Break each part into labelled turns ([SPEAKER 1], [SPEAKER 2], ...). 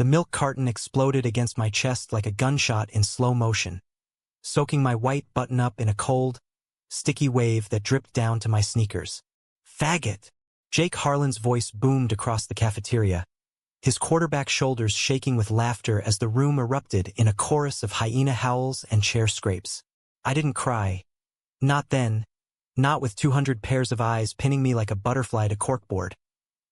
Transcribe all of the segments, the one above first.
[SPEAKER 1] The milk carton exploded against my chest like a gunshot in slow motion, soaking my white button-up in a cold, sticky wave that dripped down to my sneakers. "Faggot!" Jake Harlan's voice boomed across the cafeteria, his quarterback shoulders shaking with laughter as the room erupted in a chorus of hyena howls and chair scrapes. I didn't cry. Not then. Not with 200 pairs of eyes pinning me like a butterfly to corkboard.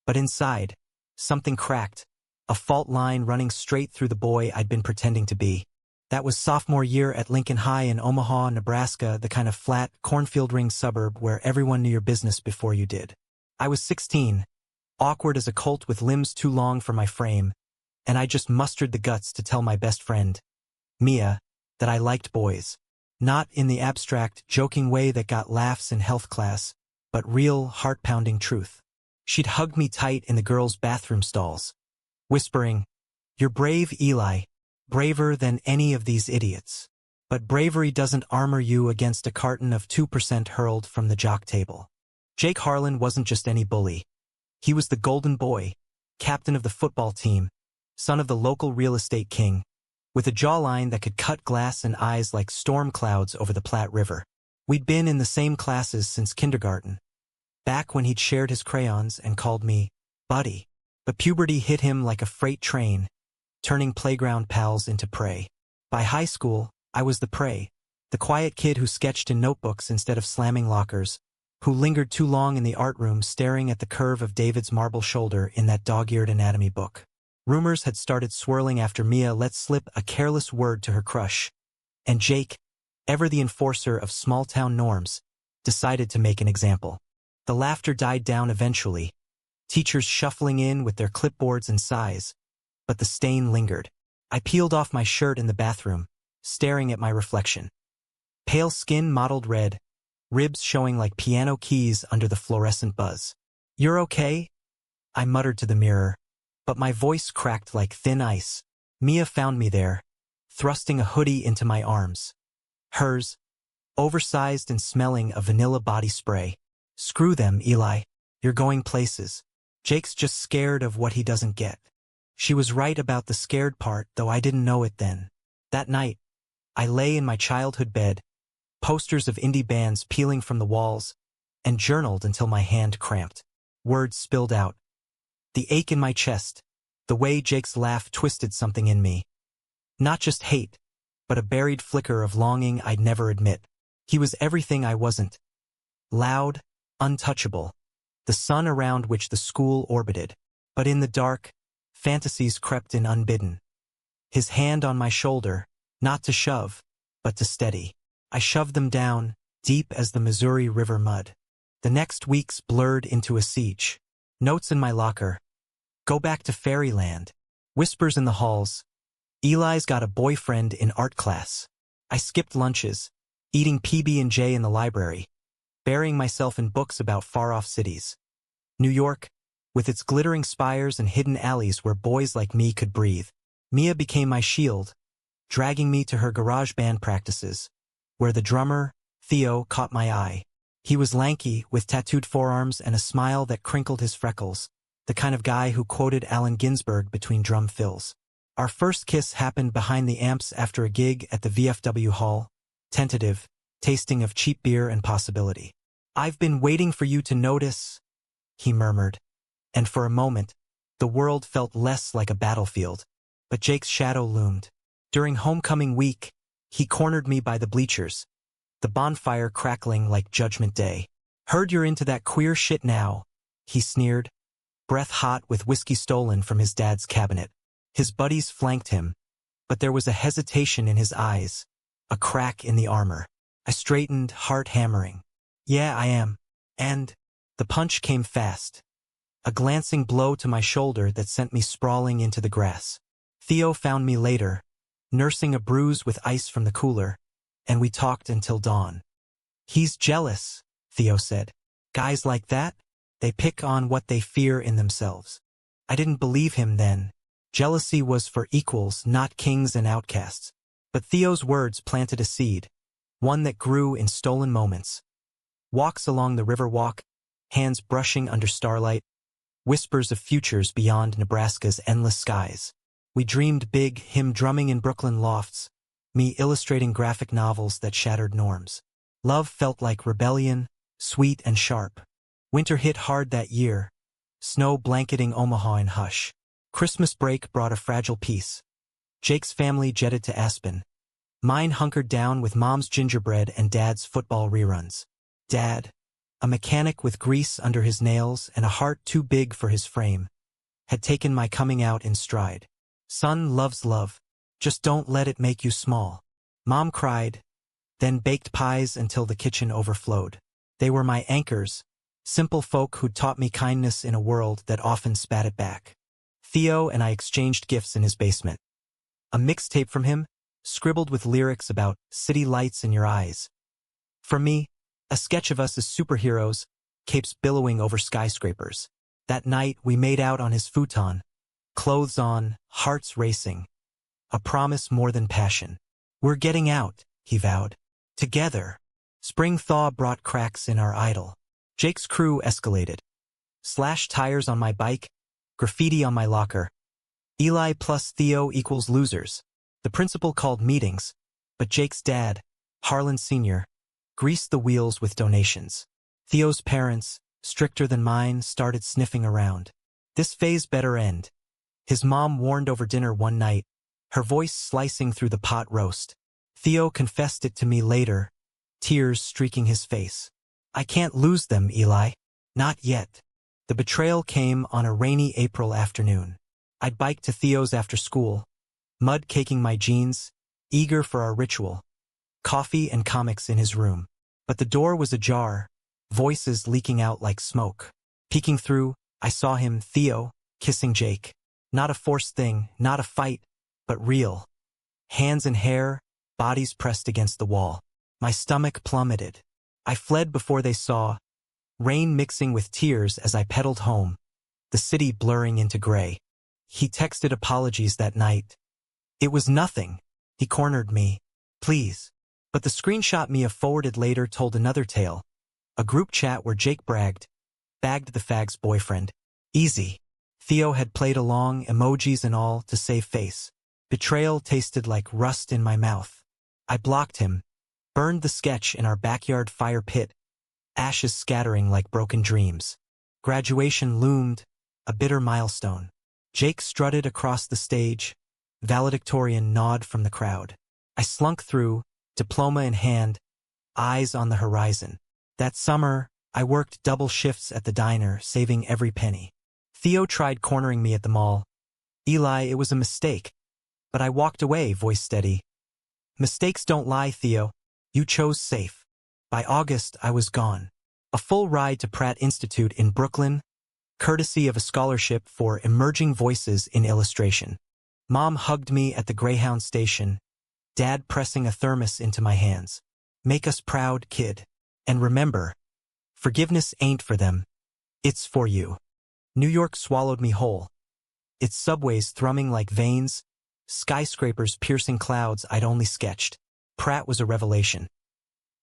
[SPEAKER 1] But inside, something cracked, a fault line running straight through the boy I'd been pretending to be. That was sophomore year at Lincoln High in Omaha, Nebraska, the kind of flat, cornfield-ring suburb where everyone knew your business before you did. I was 16, awkward as a colt with limbs too long for my frame, and I just mustered the guts to tell my best friend, Mia, that I liked boys. Not in the abstract, joking way that got laughs in health class, but real, heart-pounding truth. She'd hugged me tight in the girls' bathroom stalls, whispering, "You're brave, Eli, braver than any of these idiots. But bravery doesn't armor you against a carton of 2% hurled from the jock table." Jake Harlan wasn't just any bully. He was the golden boy, captain of the football team, son of the local real estate king, with a jawline that could cut glass and eyes like storm clouds over the Platte River. We'd been in the same classes since kindergarten, back when he'd shared his crayons and called me buddy. But puberty hit him like a freight train, turning playground pals into prey. By high school, I was the prey, the quiet kid who sketched in notebooks instead of slamming lockers, who lingered too long in the art room staring at the curve of David's marble shoulder in that dog-eared anatomy book. Rumors had started swirling after Mia let slip a careless word to her crush, and Jake, ever the enforcer of small-town norms, decided to make an example. The laughter died down eventually, teachers shuffling in with their clipboards and sighs, but the stain lingered. I peeled off my shirt in the bathroom, staring at my reflection. Pale skin mottled red, ribs showing like piano keys under the fluorescent buzz. "You're okay?" I muttered to the mirror, but my voice cracked like thin ice. Mia found me there, thrusting a hoodie into my arms. Hers, oversized and smelling of vanilla body spray. "Screw them, Eli. You're going places. Jake's just scared of what he doesn't get." She was right about the scared part, though I didn't know it then. That night, I lay in my childhood bed, posters of indie bands peeling from the walls, and journaled until my hand cramped. Words spilled out. The ache in my chest, the way Jake's laugh twisted something in me. Not just hate, but a buried flicker of longing I'd never admit. He was everything I wasn't. Loud, untouchable, the sun around which the school orbited. But in the dark, fantasies crept in unbidden. His hand on my shoulder, not to shove, but to steady. I shoved them down, deep as the Missouri River mud. The next weeks blurred into a siege. Notes in my locker. "Go back to fairyland." Whispers in the halls. "Eli's got a boyfriend in art class." I skipped lunches, eating PB&J in the library, burying myself in books about far-off cities. New York, with its glittering spires and hidden alleys where boys like me could breathe. Mia became my shield, dragging me to her garage band practices, where the drummer, Theo, caught my eye. He was lanky, with tattooed forearms and a smile that crinkled his freckles, the kind of guy who quoted Allen Ginsberg between drum fills. Our first kiss happened behind the amps after a gig at the VFW hall, tentative, tasting of cheap beer and possibility. "I've been waiting for you to notice," he murmured, and for a moment, the world felt less like a battlefield. But Jake's shadow loomed. During homecoming week, he cornered me by the bleachers, the bonfire crackling like Judgment Day. "Heard you're into that queer shit now," he sneered, breath hot with whiskey stolen from his dad's cabinet. His buddies flanked him, but there was a hesitation in his eyes, a crack in the armor. I straightened, heart hammering. "Yeah, I am." And the punch came fast. A glancing blow to my shoulder that sent me sprawling into the grass. Theo found me later, nursing a bruise with ice from the cooler, and we talked until dawn. "He's jealous," Theo said. "Guys like that, they pick on what they fear in themselves." I didn't believe him then. Jealousy was for equals, not kings and outcasts. But Theo's words planted a seed, one that grew in stolen moments. Walks along the river walk, hands brushing under starlight, whispers of futures beyond Nebraska's endless skies. We dreamed big, him drumming in Brooklyn lofts, me illustrating graphic novels that shattered norms. Love felt like rebellion, sweet and sharp. Winter hit hard that year, snow blanketing Omaha in hush. Christmas break brought a fragile peace. Jake's family jetted to Aspen. Mine hunkered down with Mom's gingerbread and Dad's football reruns. Dad, a mechanic with grease under his nails and a heart too big for his frame, had taken my coming out in stride. Son loves love. Just don't let it make you small. Mom cried, then baked pies until the kitchen overflowed. They were my anchors, simple folk who'd taught me kindness in a world that often spat it back. Theo and I exchanged gifts in his basement. A mixtape from him, scribbled with lyrics about city lights in your eyes. For me, a sketch of us as superheroes, capes billowing over skyscrapers. That night we made out on his futon, clothes on, hearts racing. A promise more than passion. We're getting out, he vowed. Together. Spring thaw brought cracks in our idyll. Jake's crew escalated. Slashed tires on my bike, graffiti on my locker. Eli plus Theo equals losers. The principal called meetings, but Jake's dad, Harlan Sr., greased the wheels with donations. Theo's parents, stricter than mine, started sniffing around. This phase better end. His mom warned over dinner one night, her voice slicing through the pot roast. Theo confessed it to me later, tears streaking his face. I can't lose them, Eli. Not yet. The betrayal came on a rainy April afternoon. I'd bike to Theo's after school, mud caking my jeans, eager for our ritual. Coffee and comics in his room. But the door was ajar, voices leaking out like smoke. Peeking through, I saw him, Theo, kissing Jake. Not a forced thing, not a fight, but real. Hands in hair, bodies pressed against the wall. My stomach plummeted. I fled before they saw, rain mixing with tears as I pedaled home, the city blurring into gray. He texted apologies that night. It was nothing. He cornered me. Please. But the screenshot Mia forwarded later told another tale. A group chat where Jake bagged the fag's boyfriend. Easy. Theo had played along, emojis and all, to save face. Betrayal tasted like rust in my mouth. I blocked him, burned the sketch in our backyard fire pit, ashes scattering like broken dreams. Graduation loomed, a bitter milestone. Jake strutted across the stage, valedictorian nod from the crowd. I slunk through, diploma in hand, eyes on the horizon. That summer, I worked double shifts at the diner, saving every penny. Theo tried cornering me at the mall. Eli, it was a mistake. But I walked away, voice steady. Mistakes don't lie, Theo. You chose safe. By August, I was gone. A full ride to Pratt Institute in Brooklyn, courtesy of a scholarship for emerging voices in illustration. Mom hugged me at the Greyhound station, Dad pressing a thermos into my hands. Make us proud, kid. And remember, forgiveness ain't for them. It's for you. New York swallowed me whole. Its subways thrumming like veins, skyscrapers piercing clouds I'd only sketched. Pratt was a revelation.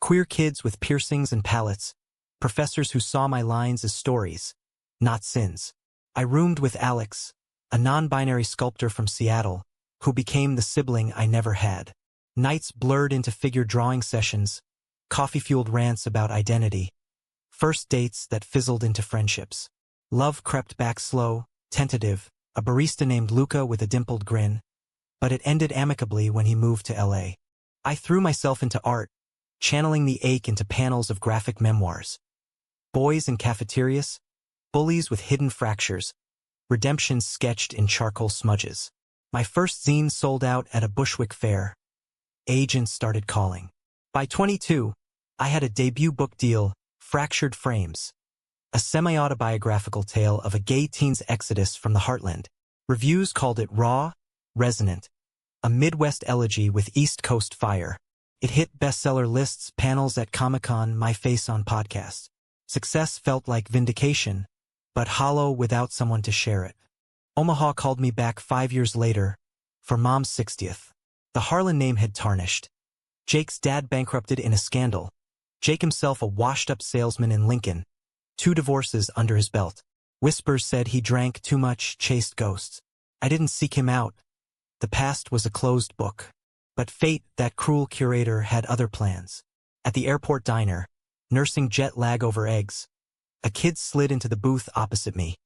[SPEAKER 1] Queer kids with piercings and palettes, professors who saw my lines as stories, not sins. I roomed with Alex, a non-binary sculptor from Seattle, who became the sibling I never had. Nights blurred into figure drawing sessions, coffee-fueled rants about identity, first dates that fizzled into friendships. Love crept back slow, tentative, a barista named Luca with a dimpled grin, but it ended amicably when he moved to LA. I threw myself into art, channeling the ache into panels of graphic memoirs. Boys in cafeterias, bullies with hidden fractures, redemption sketched in charcoal smudges. My first zine sold out at a Bushwick fair. Agents started calling. By 22, I had a debut book deal, Fractured Frames, a semi-autobiographical tale of a gay teen's exodus from the heartland. Reviews called it raw, resonant, a Midwest elegy with East Coast fire. It hit bestseller lists, panels at Comic-Con, my face on podcasts. Success felt like vindication, but hollow without someone to share it. Omaha called me back 5 years later, for Mom's 60th. The Harlan name had tarnished. Jake's dad bankrupted in a scandal. Jake himself a washed-up salesman in Lincoln. 2 divorces under his belt. Whispers said he drank too much, chased ghosts. I didn't seek him out, The past was a closed book. But fate, that cruel curator, had other plans. At the airport diner, nursing jet lag over eggs, a kid slid into the booth opposite me.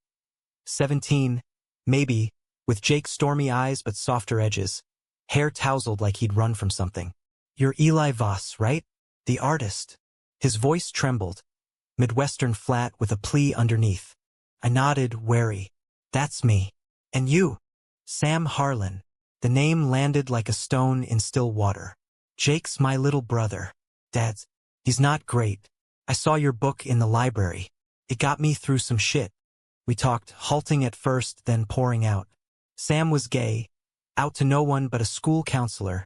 [SPEAKER 1] 17, maybe, with Jake's stormy eyes but softer edges, hair tousled like he'd run from something. "You're Eli Voss, right? The artist." His voice trembled, Midwestern flat with a plea underneath. I nodded, wary. "That's me. And you?" "Sam Harlan." The name landed like a stone in still water. "Jake's my little brother." "Dad's. He's not great. I saw your book in the library. It got me through some shit." We talked, halting at first, then pouring out. Sam was gay, out to no one but a school counselor,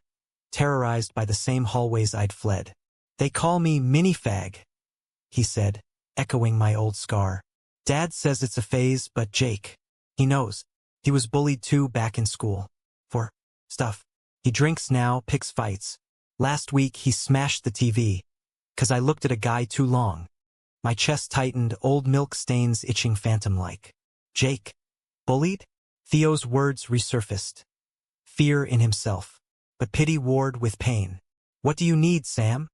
[SPEAKER 1] terrorized by the same hallways I'd fled. "They call me Minifag," he said, echoing my old scar. "Dad says it's a phase, but Jake, he knows. He was bullied too back in school. For stuff. He drinks now, picks fights. Last week he smashed the TV, 'cause I looked at a guy too long." My chest tightened, old milk stains itching phantom-like. "Jake? Bullied?" Theo's words resurfaced. Fear in himself, but pity warred with pain. "What do you need, Sam?"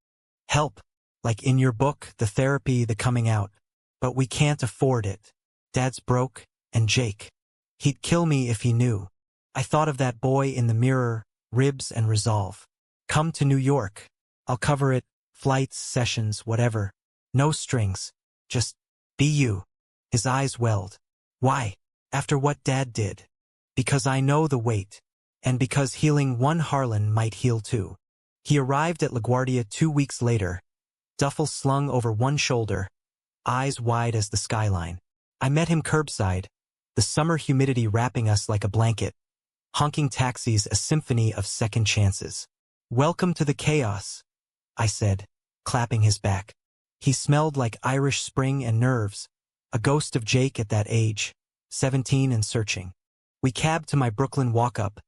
[SPEAKER 1] "Help. Like in your book, the therapy, the coming out. But we can't afford it. Dad's broke, and Jake. He'd kill me if he knew." I thought of that boy in the mirror, ribs and resolve. "Come to New York. I'll cover it, flights, sessions, whatever. No strings. Just be you." His eyes welled. "Why? After what Dad did?" "Because I know the weight. And because healing one Harlan might heal two." He arrived at LaGuardia 2 weeks later, duffel slung over one shoulder, eyes wide as the skyline. I met him curbside, the summer humidity wrapping us like a blanket, honking taxis a symphony of second chances. "Welcome to the chaos," I said, clapping his back. He smelled like Irish spring and nerves, a ghost of Jake at that age, 17 and searching. We cabbed to my Brooklyn walk-up,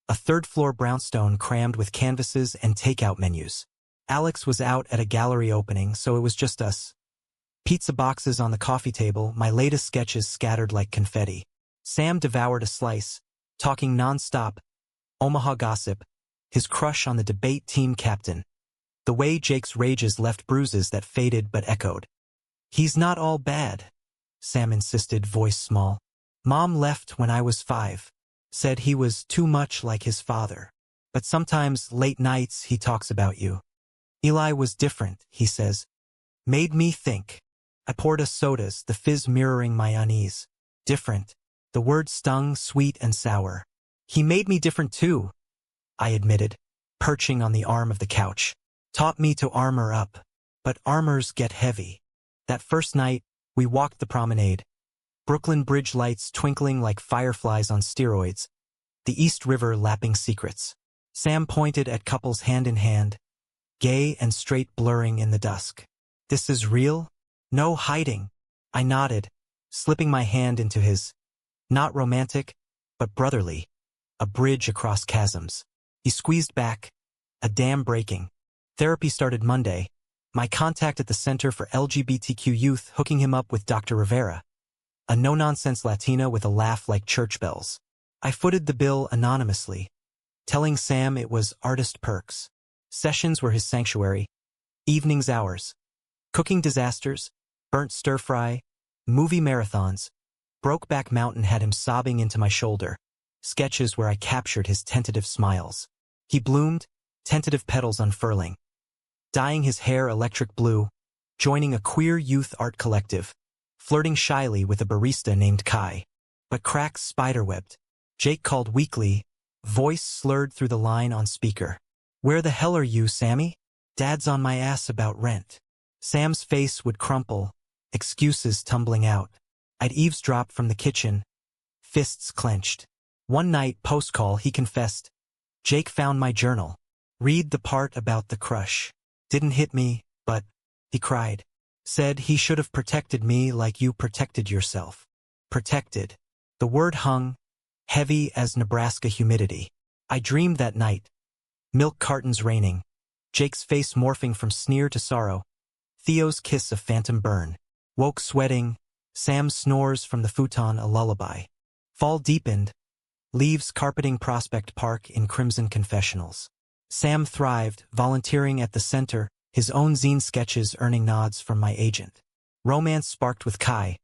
[SPEAKER 1] a third-floor brownstone crammed with canvases and takeout menus. Alex was out at a gallery opening, so it was just us. Pizza boxes on the coffee table, my latest sketches scattered like confetti. Sam devoured a slice, talking non-stop, Omaha gossip, his crush on the debate team captain. The way Jake's rages left bruises that faded but echoed. "He's not all bad," Sam insisted, voice small. "Mom left when I was 5. Said he was too much like his father. But sometimes, late nights, he talks about you. Eli was different, he says. Made me think." I poured us sodas, the fizz mirroring my unease. Different. The word stung, sweet and sour. "He made me different too," I admitted, perching on the arm of the couch. "Taught me to armor up. But armors get heavy." That first night, we walked the promenade. Brooklyn Bridge lights twinkling like fireflies on steroids. The East River lapping secrets. Sam pointed at couples hand in hand, gay and straight blurring in the dusk. "This is real? No hiding." I nodded, slipping my hand into his. Not romantic, but brotherly. A bridge across chasms. He squeezed back, a dam breaking. Therapy started Monday. My contact at the Center for LGBTQ Youth hooking him up with Dr. Rivera, a no-nonsense Latina with a laugh like church bells. I footed the bill anonymously, telling Sam it was artist perks. Sessions were his sanctuary. Evenings ours. Cooking disasters, burnt stir-fry, movie marathons. Brokeback Mountain had him sobbing into my shoulder. Sketches where I captured his tentative smiles. He bloomed, tentative petals unfurling. Dyeing his hair electric blue, joining a queer youth art collective, flirting shyly with a barista named Kai. But cracks spiderwebbed. Jake called weakly, voice slurred through the line on speaker. "Where the hell are you, Sammy? Dad's on my ass about rent." Sam's face would crumple, excuses tumbling out. I'd eavesdrop from the kitchen, fists clenched. One night, post-call, he confessed, "Jake found my journal. Read the part about the crush. Didn't hit me, but," he cried. "Said he should have protected me like you protected yourself." Protected. The word hung, heavy as Nebraska humidity. I dreamed that night. Milk cartons raining. Jake's face morphing from sneer to sorrow. Theo's kiss a phantom burn. Woke sweating. Sam's snores from the futon a lullaby. Fall deepened. leaves carpeting Prospect Park in crimson confessionals. Sam thrived, volunteering at the center, his own zine sketches earning nods from my agent. Romance sparked with Kai.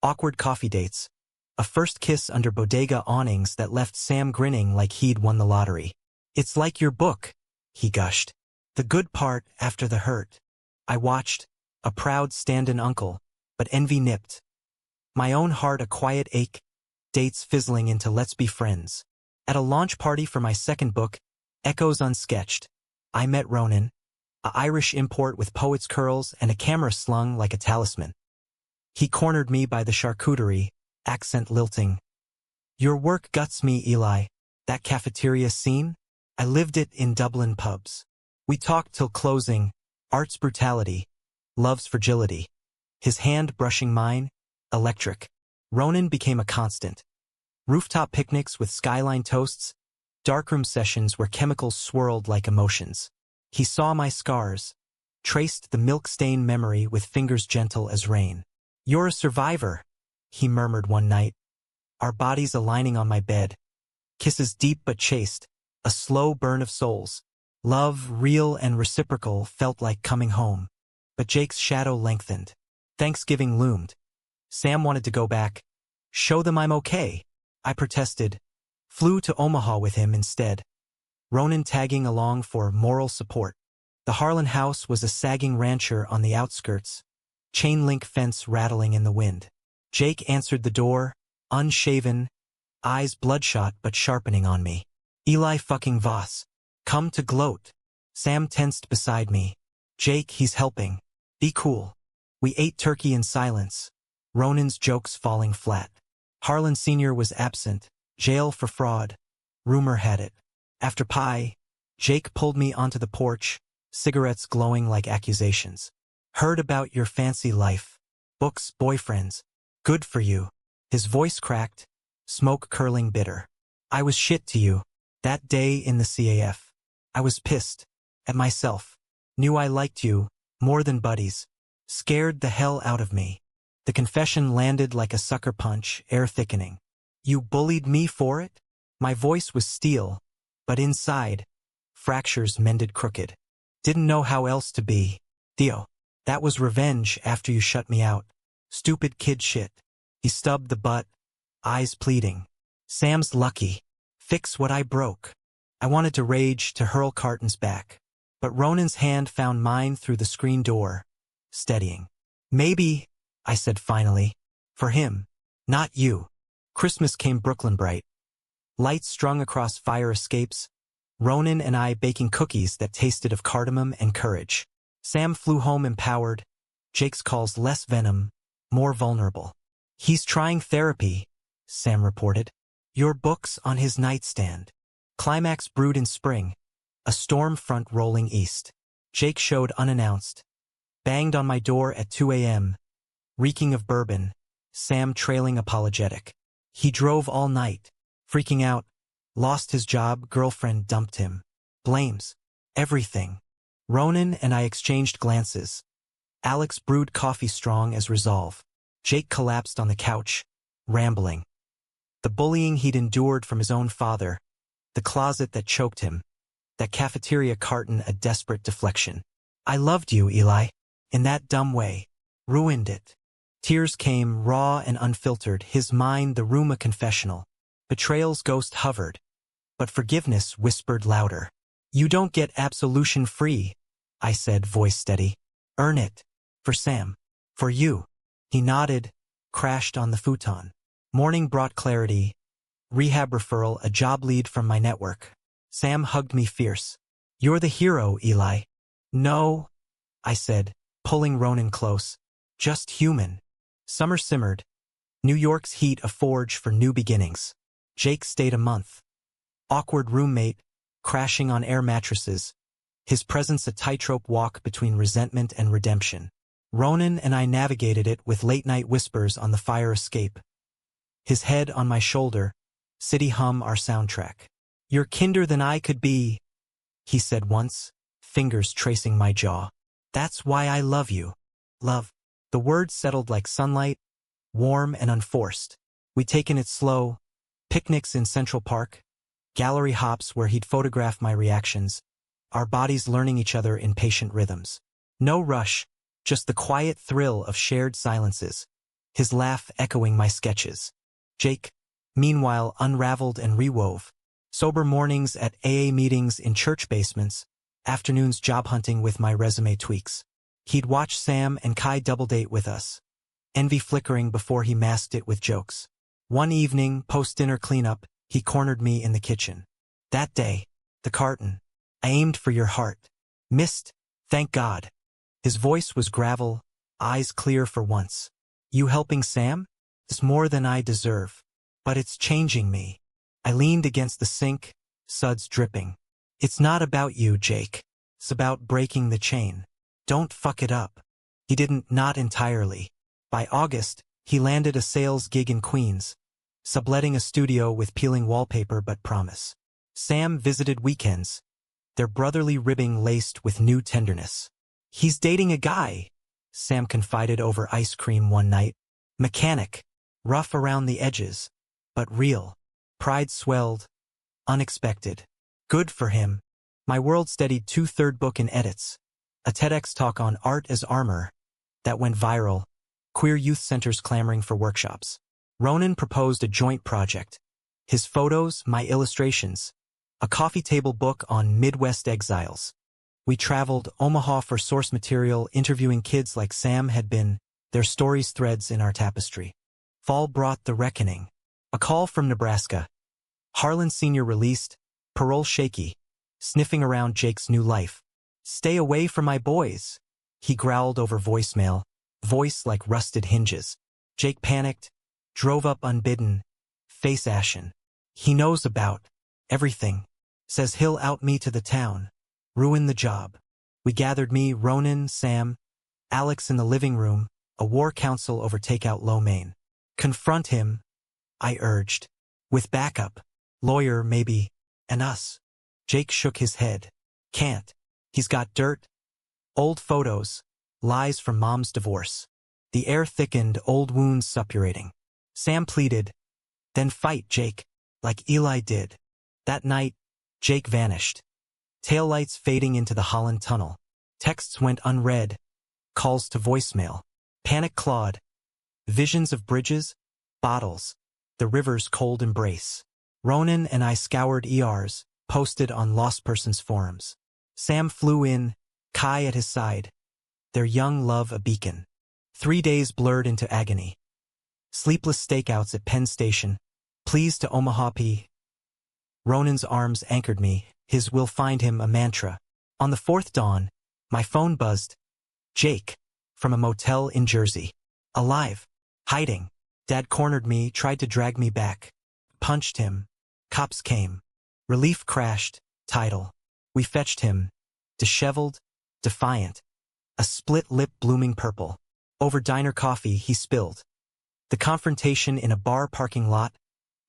[SPEAKER 1] Awkward coffee dates. A first kiss under bodega awnings that left Sam grinning like he'd won the lottery. "It's like your book," he gushed. "The good part after the hurt." I watched, a proud stand-in uncle, but envy nipped. My own heart a quiet ache, dates fizzling into let's be friends. At a launch party for my second book, Echoes Unsketched, I met Ronan, a Irish import with poet's curls and a camera slung like a talisman. He cornered me by the charcuterie, accent lilting. "Your work guts me, Eli. That cafeteria scene? I lived it in Dublin pubs. We talked till closing, art's brutality, love's fragility." His hand brushing mine, electric. Ronan became a constant. Rooftop picnics with skyline toasts, darkroom sessions where chemicals swirled like emotions. He saw my scars, traced the milk-stained memory with fingers gentle as rain. "You're a survivor," he murmured one night, our bodies aligning on my bed. Kisses deep but chaste, a slow burn of souls. Love, real and reciprocal, felt like coming home. But Jake's shadow lengthened. Thanksgiving loomed. Sam wanted to go back. "Show them I'm okay," I protested. Flew to Omaha with him instead. Ronan tagging along for moral support. The Harlan house was a sagging rancher on the outskirts, chain-link fence rattling in the wind. Jake answered the door, unshaven, eyes bloodshot but sharpening on me. "Eli fucking Voss. Come to gloat." Sam tensed beside me. "Jake, he's helping. Be cool." We ate turkey in silence, Ronan's jokes falling flat. Harlan Sr. was absent, jail for fraud. Rumor had it. After pie, Jake pulled me onto the porch, cigarettes glowing like accusations. "Heard about your fancy life. Books, boyfriends. Good for you." His voice cracked, smoke curling bitter. "I was shit to you. That day in the CAF. I was pissed. At myself. Knew I liked you, more than buddies. Scared the hell out of me." The confession landed like a sucker punch, air thickening. "You bullied me for it?" My voice was steel, but inside, fractures mended crooked. "Didn't know how else to be. Theo. That was revenge after you shut me out. Stupid kid shit." He stubbed the butt, eyes pleading. "Sam's lucky. Fix what I broke." I wanted to rage, to hurl cartons back. But Ronan's hand found mine through the screen door, steadying. "Maybe," I said finally. "For him. Not you." Christmas came Brooklyn bright. Lights strung across fire escapes, Ronan and I baking cookies that tasted of cardamom and courage. Sam flew home empowered, Jake's calls less venom, more vulnerable. "He's trying therapy," Sam reported. "Your book's on his nightstand." Climax brewed in spring, a storm front rolling east. Jake showed unannounced. Banged on my door at 2 a.m., reeking of bourbon, Sam trailing apologetic. He drove all night, freaking out, lost his job, girlfriend dumped him. Blames. Everything. Ronan and I exchanged glances. Alex brewed coffee strong as resolve. Jake collapsed on the couch, rambling. The bullying he'd endured from his own father, the closet that choked him, that cafeteria carton a desperate deflection. "I loved you, Eli. In that dumb way. Ruined it." Tears came, raw and unfiltered, his mind the room a confessional. Betrayal's ghost hovered, but forgiveness whispered louder. "You don't get absolution free," I said, voice steady. "Earn it. For Sam. For you." He nodded, crashed on the futon. Morning brought clarity. Rehab referral, a job lead from my network. Sam hugged me fierce. "You're the hero, Eli." "No," I said, pulling Ronan close. "Just human." Summer simmered. New York's heat a forge for new beginnings. Jake stayed a month. Awkward roommate, crashing on air mattresses. His presence a tightrope walk between resentment and redemption. Ronan and I navigated it with late-night whispers on the fire escape. His head on my shoulder, city hum our soundtrack. "You're kinder than I could be," he said once, fingers tracing my jaw. "That's why I love you." Love. The words settled like sunlight, warm and unforced. We'd taken it slow, Picnics in Central Park, gallery hops where he'd photograph my reactions, our bodies learning each other in patient rhythms. No rush, just the quiet thrill of shared silences, his laugh echoing my sketches. Jake, meanwhile, unraveled and rewove. Sober mornings at AA meetings in church basements, afternoons job hunting with my resume tweaks. He'd watch Sam and Kai double date with us, envy flickering before he masked it with jokes. One evening, post-dinner cleanup, he cornered me in the kitchen. That day, the carton. I aimed for your heart. Missed, thank God. His voice was gravel, eyes clear for once. You helping Sam? It's more than I deserve. But it's changing me. I leaned against the sink, suds dripping. It's not about you, Jake. It's about breaking the chain. Don't fuck it up. He didn't, not entirely. By August, he landed a sales gig in Queens, subletting a studio with peeling wallpaper but promise. Sam visited weekends, their brotherly ribbing laced with new tenderness. He's dating a guy, Sam confided over ice cream one night. Mechanic, rough around the edges, but real. Pride swelled, unexpected. Good for him. My world steadied 2/3 book in edits, a TEDx talk on art as armor that went viral, queer youth centers clamoring for workshops. Ronan proposed a joint project. His photos, my illustrations, a coffee table book on Midwest exiles. We traveled Omaha for source material, interviewing kids like Sam had been, their stories threads in our tapestry. Fall brought the reckoning. A call from Nebraska. Harlan Sr. released, parole shaky, sniffing around Jake's new life. Stay away from my boys, he growled over voicemail, voice like rusted hinges. Jake panicked, drove up unbidden, face ashen. He knows about everything. Says he'll out me to the town. Ruin the job. We gathered me, Ronan, Sam, Alex in the living room, a war council over takeout lo mein. Confront him, I urged. With backup. Lawyer, maybe. And us. Jake shook his head. Can't. He's got dirt. Old photos. Lies from mom's divorce. The air thickened, old wounds suppurating. Sam pleaded. Then fight, Jake. Like Eli did. That night, Jake vanished. Taillights fading into the Holland Tunnel. Texts went unread. Calls to voicemail. Panic clawed. Visions of bridges, bottles, the river's cold embrace. Ronan and I scoured ERs, posted on lost persons forums. Sam flew in, Kai at his side. Their young love a beacon. 3 days blurred into agony. Sleepless stakeouts at Penn Station. Pleas to Omaha P. Ronan's arms anchored me, his "we'll find him" a mantra. On the fourth dawn, my phone buzzed. Jake, from a motel in Jersey. Alive. Hiding. Dad cornered me, tried to drag me back. Punched him. Cops came. Relief crashed. Title. We fetched him. Disheveled. Defiant. A split lip blooming purple. Over diner coffee he spilled. The confrontation in a bar parking lot.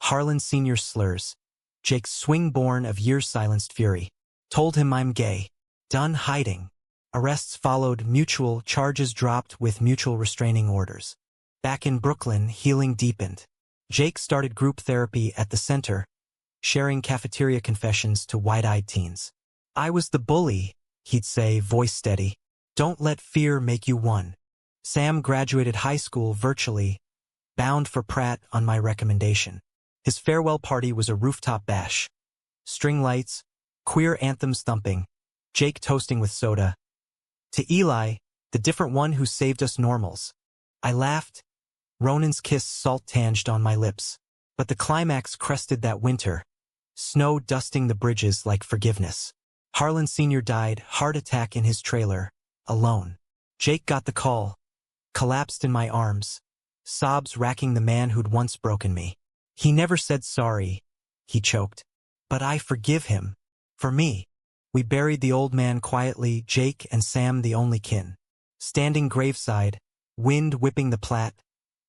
[SPEAKER 1] Harlan Sr. slurs. Jake's swing born of years silenced fury. Told him I'm gay. Done hiding. Arrests followed, mutual charges dropped with mutual restraining orders. Back in Brooklyn, healing deepened. Jake started group therapy at the center, sharing cafeteria confessions to wide-eyed teens. I was the bully, he'd say, voice steady. Don't let fear make you one. Sam graduated high school virtually, bound for Pratt on my recommendation. His farewell party was a rooftop bash. String lights, queer anthems thumping, Jake toasting with soda. To Eli, the different one who saved us normals. I laughed. Ronan's kiss salt-tanged on my lips. But the climax crested that winter. Snow dusting the bridges like forgiveness. Harlan Sr. died, heart attack in his trailer, alone. Jake got the call. Collapsed in my arms. Sobs racking the man who'd once broken me. He never said sorry, he choked. But I forgive him. For me. We buried the old man quietly, Jake and Sam the only kin. Standing graveside, wind whipping the Platte,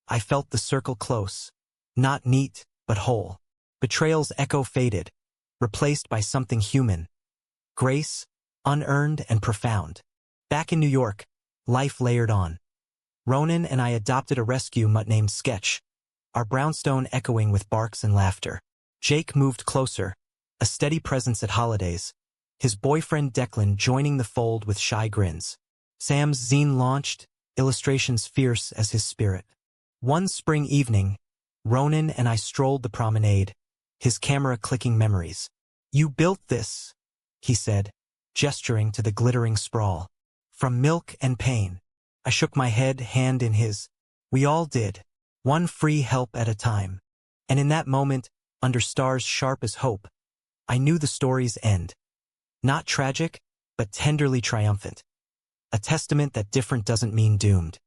[SPEAKER 1] I felt the circle close. Not neat, but whole. Betrayal's echo faded, replaced by something human. Grace, unearned and profound. Back in New York, life layered on. Ronan and I adopted a rescue mutt named Sketch. our brownstone echoing with barks and laughter. Jake moved closer, a steady presence at holidays, his boyfriend Declan joining the fold with shy grins. Sam's zine launched, illustrations fierce as his spirit. One spring evening, Ronan and I strolled the promenade, his camera clicking memories. "You built this," he said, gesturing to the glittering sprawl. "From milk and pain." I shook my head, hand in his. "We all did, one free help at a time." And in that moment, under stars sharp as hope, I knew the story's end. Not tragic, but tenderly triumphant. A testament that different doesn't mean doomed.